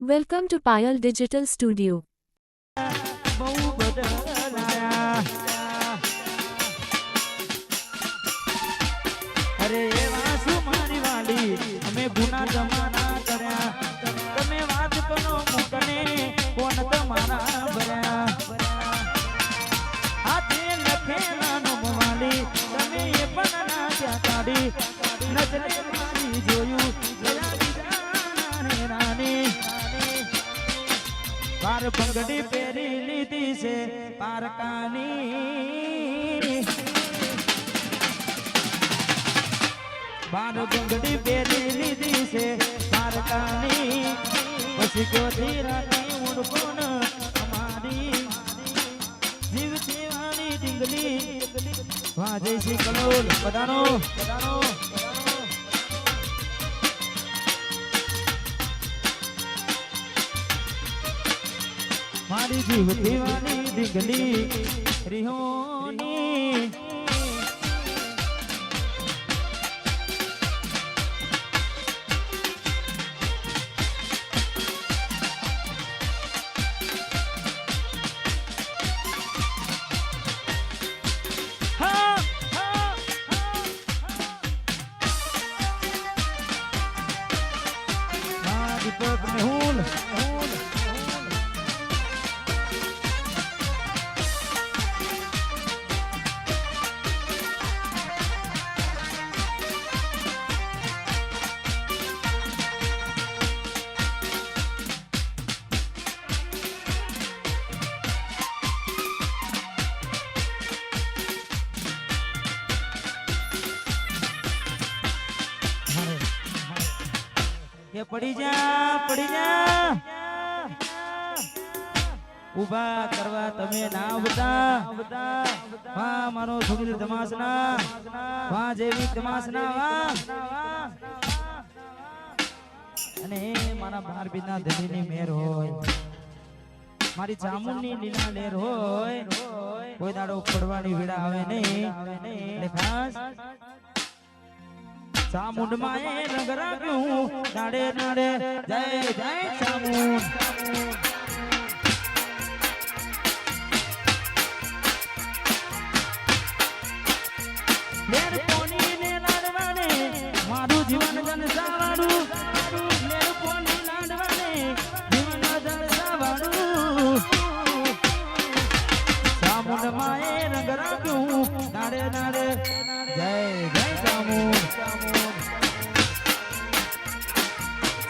Welcome to Payal Digital Studio. અરે એવા શું મારી વાલી અમે ગુના જમાના કર્યા તમે વાત કરો મુકને કોણ તમારા ભર્યા હાથે લખેલા નો વાલી તમે એ પણ ના ત્યાં કાઢી નજરે મારી જોયું જરા બીજા રાની પાર પંગડી પહેરી લીધી છે પારકાની બાર બંગડી પહેરી લીધી છે પારકાની પછી ગોધી રાખી ઉડકોન અમારી જીવ સેવાની ડીંગલી વાજે છે કલોલ બધાનો મારી જીવ સેવાની ડીંગલી રિહોની પડી જા ઉભા કરવા તમે ના બધા વાહ મારો સુનિલ ધમાસના વાહ જેવી ધમાસના વાહ અને મારા બાર બીના ધણીની મેર હોય મારી ચામુંડની લીલા લેર હોય કોઈ દાડો પડવાની વેળા આવે નહીં એટલે ખાસ ચામુંડ માએ રંગ રાખ્યું નાડે નાડે જય જય ચામુંડ લેર પોની ને લાડવાને મારું જીવન જનસાવાળું લેર પોની લાડવાને જીવન જનસાવાળું ચામુંડ માએ રંગ રાખ્યું નાડે નાડે જય જય ચામુંડ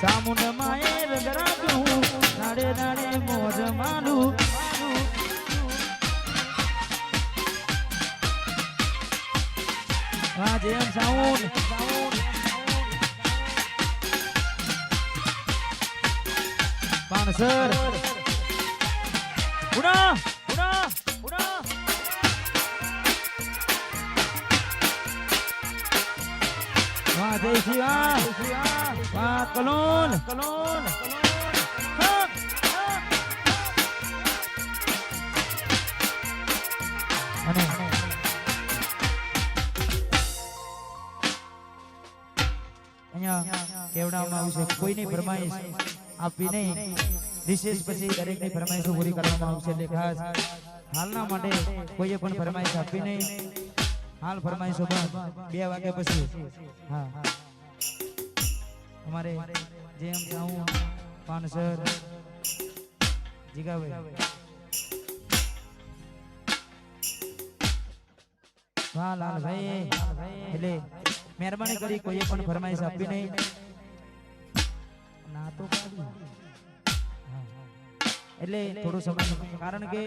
ચામુંડ માએ રંગ રાખ્યું નાડે નાડે મોજ માનું આજે એમ સાઉન્ડ પાણસર ઉડા ઉડા ઉડા વાહ જય શિવા વાહ કલોન અને અહીંયા કેવડાવવામાં આવશે કોઈની ફરમાઈશ આપવી નહીં વિશેષ પછી દરેકની ફરમાઈશો પૂરી કરવામાં આવશે એટલે ખાસ હાલના માટે કોઈએ પણ ફરમાઈશ આપવી નહીં હાલ ફરમાઈશો બંધ 2 વાગ્યા પછી હા અમારે જેમ જાઉં પાનસર જીગાભાઈ વાહ લાલભાઈ એટલે મહેરબાની કરી કોઈએ પણ ફરમાઈશ આપવી નહીં ના તો એટલે થોડો સમય કારણ કે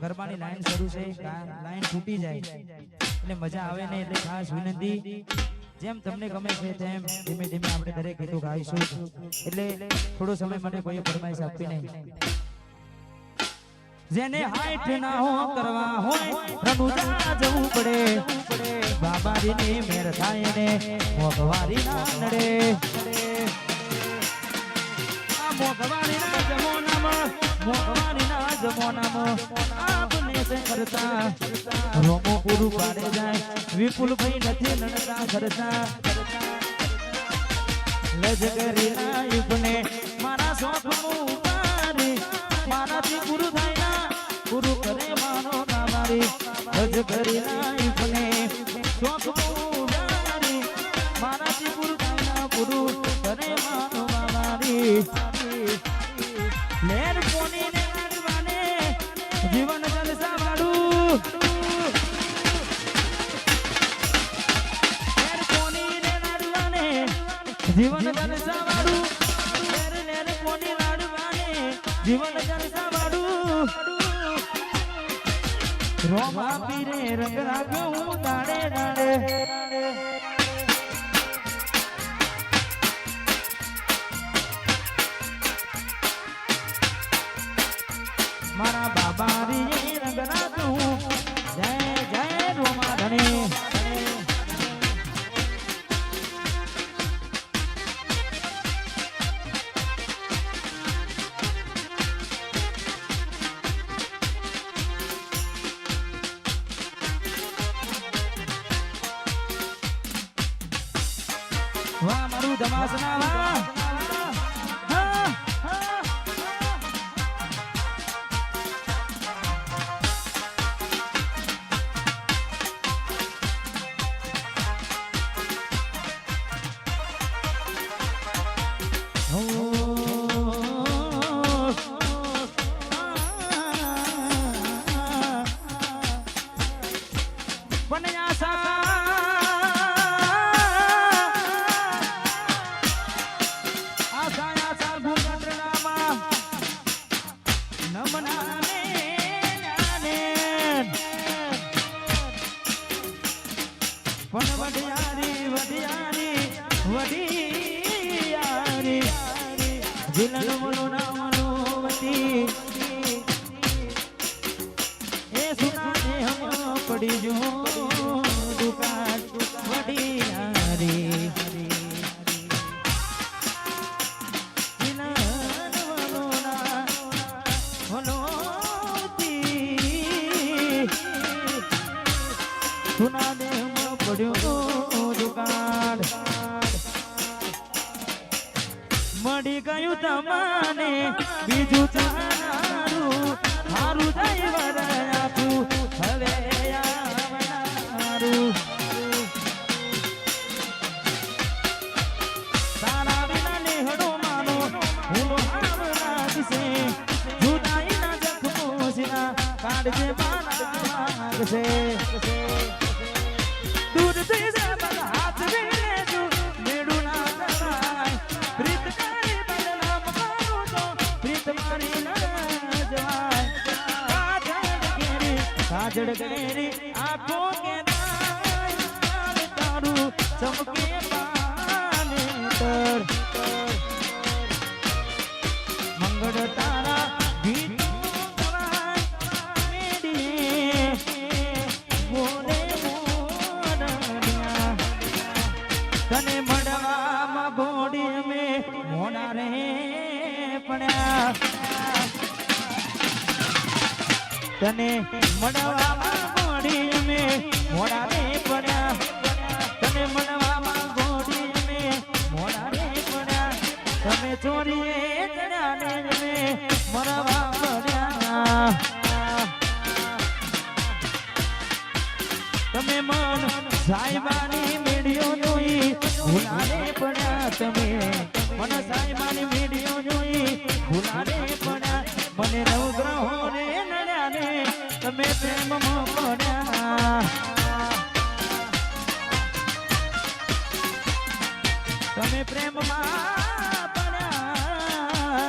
ગરબાની લાઈન શરૂ છે લાઈન તૂટી જાય એટલે મજા આવે નહીં એટલે ખાસ વિનંતી જેમ તમને ગમે છે તેમ ધીમે ધીમે આપણે દરેક ગીતો ગાઈશું એટલે થોડો સમય માટે કોઈ ફરમાઈશ આપવી નહીં જેને હાઈટ ના હો કરવા હોય રનુજા જવું પડે બાબારીની મેર થાય ને મોગવારી ના નડે આ મોગવારી ના જમોનામાં આપને સે કરતા રોમો પૂરું પાડે જાય વિપુલ ભાઈ નથી નડતા ખર્ચા લજકરી ના યુગને મારા શોખ મુકારે મારાથી પૂરું થાય ના પૂરું કરે મારો કામારી હજ કરી લાઈફને શોખ મુકારે મારાથી પૂરું થાય ના પૂરું કરે મારો કામારી લેર પોની ને લાડવાને જીવન જલસા વાળું લેર પોની ને લાડવાને જીવન જલસા વાળું લેર પોની લાડવાને જીવન જલસા વાળું રોમા પીરે રંગ રાખ્યો દાડે દાડે મારા બાબારી રંગ રાખ્યું જય જય રોમા ધણી વાહ મારું ધમાસના વાહ પડી જો દુકાન વડિયારી સુના દેહમાં પડ્યો દુકાન મળી ગયું તમને બીજું તારું મારું દૈવર આપ્યું હવે આવનારું તારા વિના નેહડો માનો ભૂલો આવના દિશે જુદાઈના જખમો સિના કાઢજે મારા માગશે દૂર થઈ જા મારા હાથ વેડે મેડું ના કરાય પ્રીત કરી બદનામ કરું તો પ્રીત મારી ના જવાય કાજળ કેરી આંખો કે નાય તારું ચમકે પાને તર મંગળ તારા ગીતો ગવાય મેડીએ બોલે મોરણિયા તને મળવામાં ઘોડી મે મોડા રે પડ્યા તને મળવામાં ઘોડી અમે મોડા રે પડ્યા તને મળવામાં ઘોડી અમે મોડા રે પડ્યા તમે ચોરીએ ચડ્યા ને અમે મરવા પડ્યા તમે મન સાહેબાની મીડિયો જોઈ ભૂલારે પડ્યા તમે મન સાહેબાની મીડિયો જોઈ ભૂલારે પડ્યા મને નવગ્રહો ને નડ્યા ને તમે પ્રેમમાં પડ્યા તમે પ્રેમમાં પડ્યા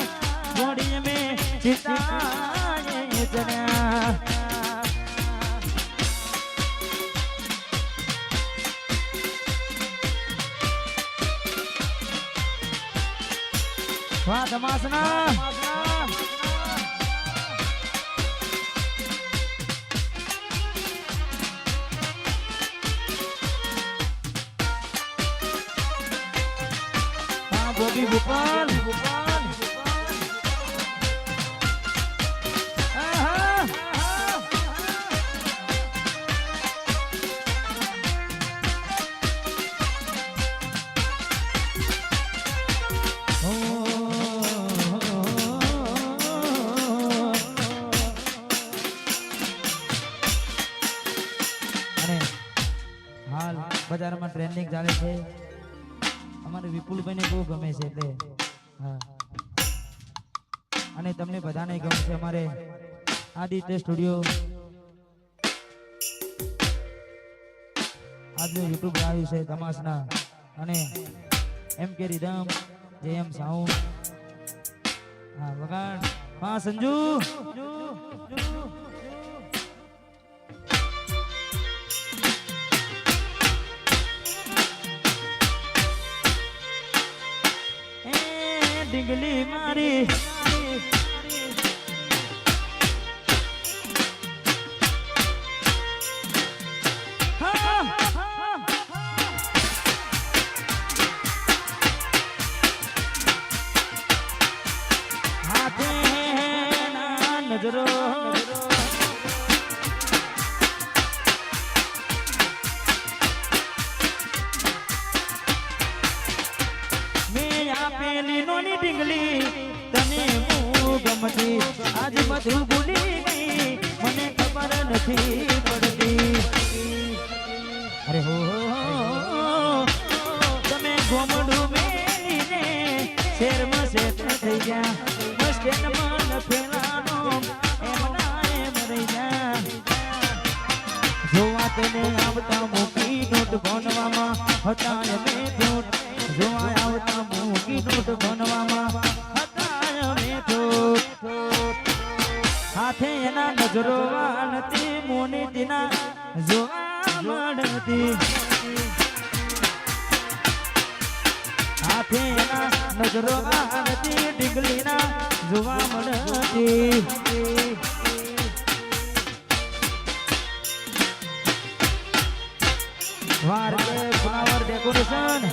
ઘોડી મેં ચિતાએ ચડ્યા વાહ ધમાસના બોબી ભૂપાલ બજારમાં ટ્રેન્ડિંગ ચાલે છે. અમારે વિપુલભાઈને બહુ ગમે છે એટલે હા. અને તમને બધાને ગમશે અમારે આદિત્ય સ્ટુડિયો આજનું યુટ્યુબ આવ્યું છે તમાસના અને એમ કે રીધમ જેએમ સાઉન્ડ હા વગાડ હા સંજુ ડીંગલી મારી નજરો મેં આપેલી નોની ડીંગલી તને હું ગમતી આજ બધું ભૂલી ગઈ મને ખબર નથી પડતી. અરે હો તમે ગોમડું મેલીને શેરમાં શેઠ થઈ ગયા મસ્કેનમાં ફેલાનો જોવા તને આવતા મૂકી નોટ ભણવામાં હતા મેં જોટ જોવા આવતા મૂકી નોટ ભણવામાં હતા મેં જોટ હાથે એના નજરો વાળતી મોની તેના જોવા મળતી હાથે એના નજરો વાળતી ડીંગલીના જોવા મળતી. ફ્લાવર ડેકોરેશન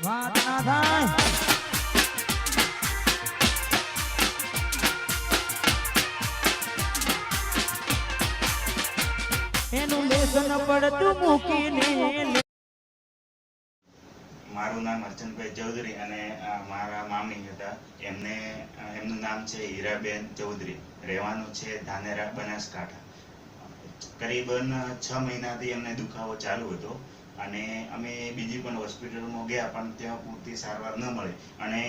વાત ના થાય એનું લેસન પડતું મૂકીને. મારું નામ અર્ચનભાઈ ચૌધરી અને મારા મામી હતા એમનું નામ છે હીરાબેન ચૌધરી. રહેવાનું છે ધાનેરા બનાસકાંઠા. કરીબન 6 મહિનાથી એમને દુખાવો ચાલુ હતો અને અમે બીજી પણ હોસ્પિટલમાં ગયા પણ ત્યાં પૂરતી સારવાર ન મળી અને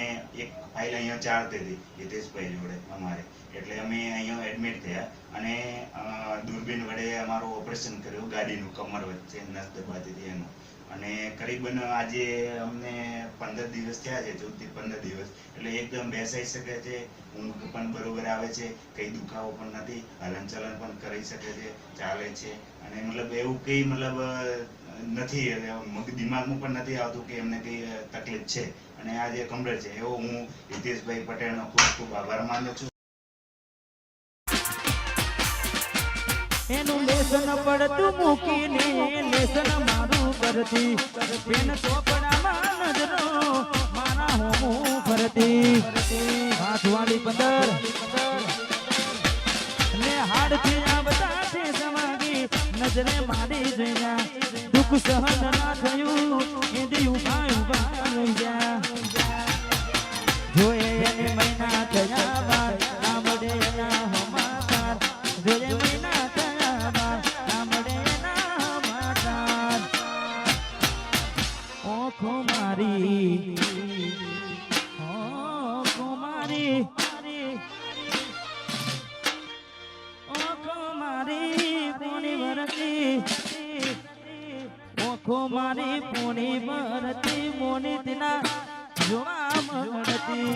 એક ફાઇલ અહીંયા ચાલતી હતી હિતેશભાઈ જોડે અમારે એટલે અમે અહીંયા એડમિટ થયા અને દૂરબીન વડે અમારું ઓપરેશન કર્યું ગાડીનું કમર વચ્ચે નસ દબાતી હતી એનું અને કરીબન આજે અમને 15 દિવસ થયા છે 14 થી 15 દિવસ એટલે એકદમ બેસાઈ શકે છે ઊંઘ પણ બરોબર આવે છે કઈ દુખાવો પણ નથી હલનચલન પણ કરી શકે છે ચાલે છે અને મતલબ એવું કઈ મતલબ નથી દિમાગમાં પણ નથી આવતું કે એમને કઈ તકલીફ છે અને આજે કમ્પ્લીટ છે એવો હું હિતેશભાઈ પટેલનો ખૂબ ખૂબ આભાર માનું છું. એનું લેસન પડતું મૂકીને લેસન મારું કરતી પેન ચોપડામાં નજરો મારા હોમું ફરતી હાથવાળી 15 ને હાડથી આવતા છે સમાગી નજરે મારી જોયા દુઃખ સહન ના થયું એથી ઉભા ઉભા રહી ગયા જોયે એને મહિના થયા બાદ આમડે એના હોમાકાર જોયે મહિના થયા બાદ આમડે એના હોમાકાર ઓખો મારી ઓખો મારી ઓખો મારી પોણી ભરતી ઓખો મારી પોણી ભરતી મોની દિના જોવા મળતી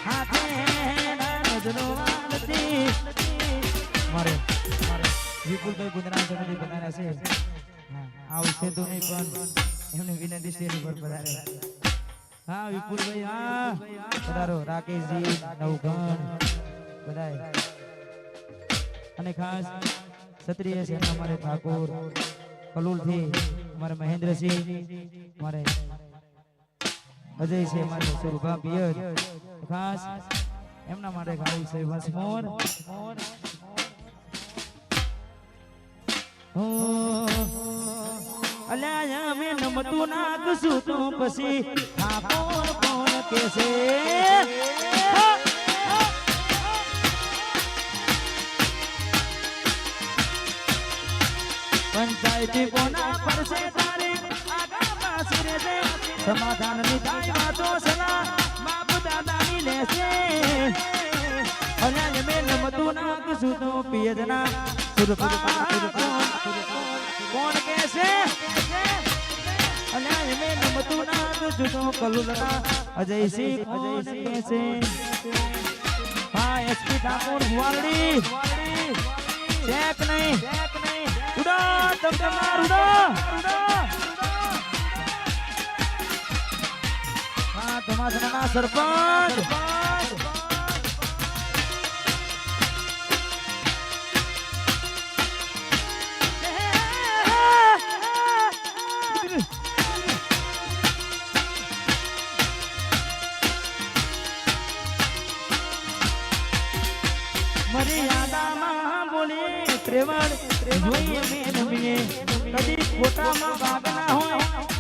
હાથે નજરો વાળતી. મારે વિપુલભાઈ ગુંદરા સમિતિ બનાવ્યા છે આવશે તો નહીં પણ એમને વિનંતી સ્ટેજ ઉપર પધારે. હા વિપુલભાઈ હા પધારો. રાકેશજી નવઘણ બધાય અને ખાસ ક્ષત્રિય છે અમારે ઠાકોર કલુલ થી અમારે મહેન્દ્રસિંહ અમારે અજય છે અમારે સુરભા પિયર ખાસ એમના માટે ગાવું છે બસ મોર અલ્યા અમે નમતું નાખશું તો પછી આ કોણ કોણ કેસે પંચાયતી કોના પરસે તારી આગા પાસરે છે સમાધાન ની થાય વાતો સલાહ બાપ દાદાની લેશે અલ્યા અમે નમતું નાખશું તો પિયજના કોણ કેસે અલ્યા અમે નમતું નાખશું તો કલુલના અજયસિંહ કોણ કેસે હા એસપી ઠાકોર ભુવારડી ચેક નહીં ઉડા તમતમાર ઉડા હા તમાસના સરપંચ મર્યાદામાં બોલી ત્રેવડ જોઈએ મેં નમીએ કદી ખોટામાં ભાગ ના હોય